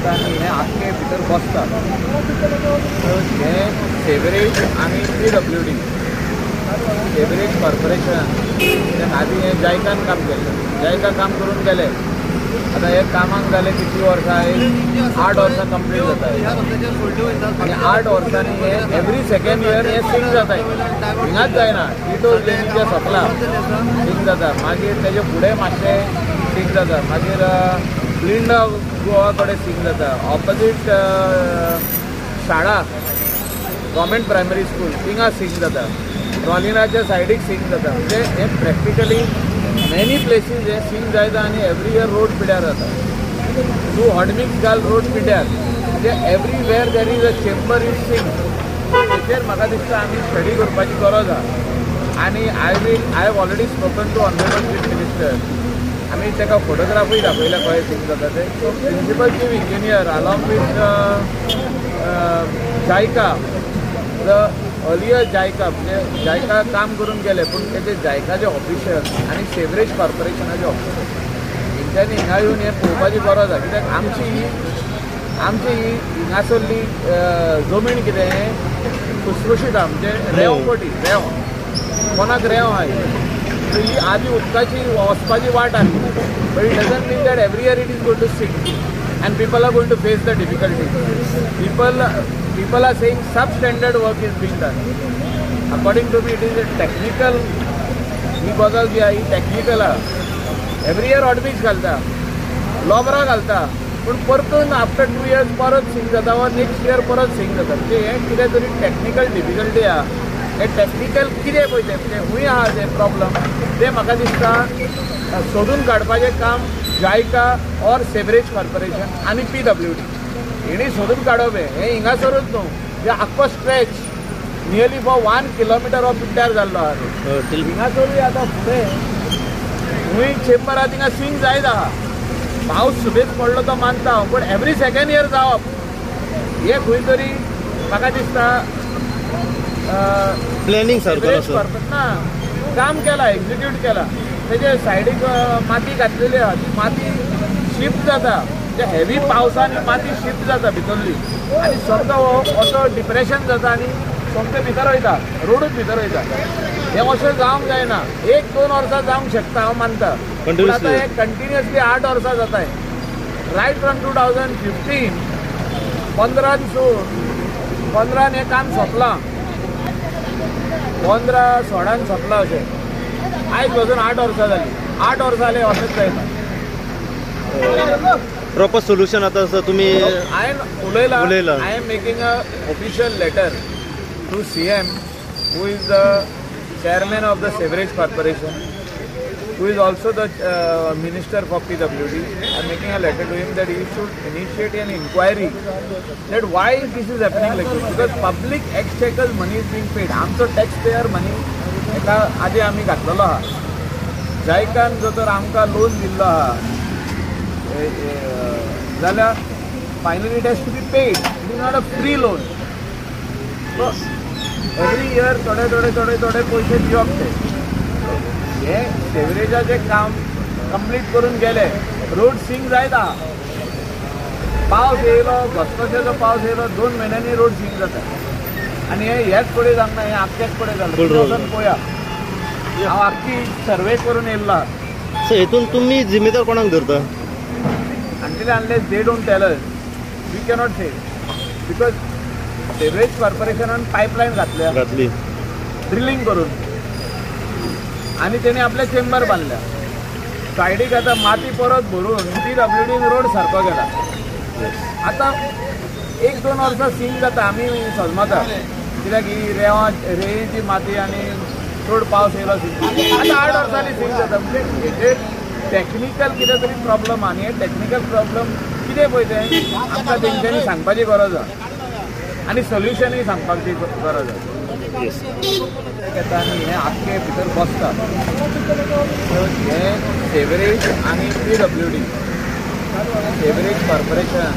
येता आनी हे आख्खे भितर बसता. हे सेवरेज आनी PWD सेवरेज कॉर्पोरेशन आधी हे जायकान काम केल्लें. जायका काम करून गेले. आता हे कामाक जाले कितली वर्सां? 8 वर्सां कंप्लीट जाता. आनी 8 वर्सांनी हे एवरी सेकंड इयर हे सिंक जाता. हिंगाच जायना, टिटो लेनीचे सकला सिंक जाता. मागीर तेजे फुडें मातशें सिंक जाता. मागीर ब्लिंड गोवा कडेन सिंक जाता. ऑपोजीट शाळा गव्हर्मेंट प्रायमरी स्कूल थिंगा सिंक जाता. ट्रॉलिनाच्या सायडीक सिंक जाता. म्हणजे हे प्रॅक्टिकली मेनी प्लेसीस हे सिंक जायता आनी एवरी इयर रोड पिड्यार जाता. तूं हॉटमिक्स घाल रोड पिड्यार, म्हणजे everywhere there is a chamber in sink. हेचेर म्हाका दिसता आमी स्टडी करपाची गरज आहा. आनी I have already spoken to honourable chief minister. आमी ताका फोटोग्राफूय दाखयला खंय सिंक जाता ते. So principal chief engineer along with JICA the earlier JICA म्हणजे जायका काम करून गेले, पूण तेजे जायकाचे ऑफिशियल्स आनी सेवरेज कॉर्पोरेशनाचे ऑफिशियल्स हेंच्यांनी हिंगा येवन हें पळोवपाची गरज आसा. कित्याक आमची ही हिंगासरली जमीन कितें हें सुशृशीत आहा. म्हणजे रेंव पटी रेंव कोणाक रेंव आहा सो ही आदी उदकाची वचपाची वाट आसली. But it doesn't mean that every year it is going to sink and people are going to face the difficulties. People are saying substandard work is being done. According to me, it is a technical. ही गजाल जी आहे ही technical आहे. Every year ऑडमिक्स घालता, लॉबरा घालता, पूण परतून after 2 years परत sink जाता वा नेक्स्ट इयर परत सिंक जाता. म्हणजे हे कितें तरी टेक्निकल डिफिकल्टी आहा. हे टेक्निकल कितें पळय तें म्हणजे खूंय आहा ते प्रॉब्लम ते म्हाका दिसता सोदून काडपाचें काम जायका और सेवरेज कॉर्पोरेशन आनी PWD हेणी सोदून काडप. हे हिंगासरूच न्हू, जे आख्खो स्ट्रेच नियरली फॉर 1 kilometer हो पिड्ड्यार जाल्लो आहा. हिंगासरूय आतां फुडें खूंय चेंबर आहा थिंगा सिंक जायत आहा. पावस सुबेज पडलो तो मानता हांव, पूण एवरी सेकंड इयर जावप हे खंय तरी म्हाका दिसता प्लॅनिंग सारको ना काम केलां, एक्झिक्यूट केलां. तेजे सायडीक माती घातलेली आहा. ती माती शिफ्ट जाता. म्हणजे हेवी पावसान माती शिफ्ट जाता भितरली आनी समजा असो डिप्रेशन जाता आनी सोमतें भितर वयता, रोडूच भितर वयता. हें अशें जावंक जायना. 1-2 वर्सां जावंक शकता हांव मानता, पूण आतां हे कंटिन्युअसली 8 वर्सां जाताय. रायट फ्रॉम 2015 15 हें काम सोंपलां. 15-16 सोंपलां अशें. आयज वचून 8 वर्सां जालीं. 8 वर्सां जाले अशेंच जायना. प्रॉपर सोल्युशन आता असं तुम्ही हांवें उलयलां. I am making a official letter to CM who is the chairman of the sewerage corporation, who is also the minister for PWD. I am making a letter to him that he should initiate an inquiry that why this is happening like this, because public exchequer's money is being paid. आमचो tax payer money एका आदी आमी घातलेलो आहा. जायकान जो तर आमकां loan दिल्लो आहा जाल्यार finally it has to be paid. It is not a free loan. So every year थोडे पयशे दिवप ते. हे सेवरेजाचें काम कंप्लीट करून गेले. रोड सिंक जायत आहा. पावस येयलो, घसघशेचो पावस येयलो, 2 म्हयन्यांनी रोड सिंक जाता. आनी हेच फुडें जावना, हें आख्खेच फुडें जालें. वचून पळोवया. हांव आख्खी सर्वे करून येयल्लो आहा. सो हेतून तुमी जिम्मेदार कोणाक धरता? Until unless they don't tell us, we cannot say. Because sewerage corporation pipeline घातली ड्रिलिंग करून आणि त्याने आपले चेंबर बांधल्या. सायडीक आता माती परत भरून PWD रोड सारको गेला. आता 1-2 वर्सां सिंक जाता. आमी सजमता कित्याक ही रेंची माती आनी चड पावस येयलो सिंक. आता 8 वर्सांनी सिंक जाता. म्हणजे हेजेर टेक्निकल कितें तरी प्रॉब्लम आहा. आनी हे टेक्निकल प्रॉब्लम कितें पळय तें आमकां तेंच्यांनी सांगपाची गरज आहा आनी सोल्युशनूय सांगपाची गरज आहा. येता आनी हें आख्खे भितर बसता. हें सेवरेज आनी PWD सेवरेज कॉर्पोरेशन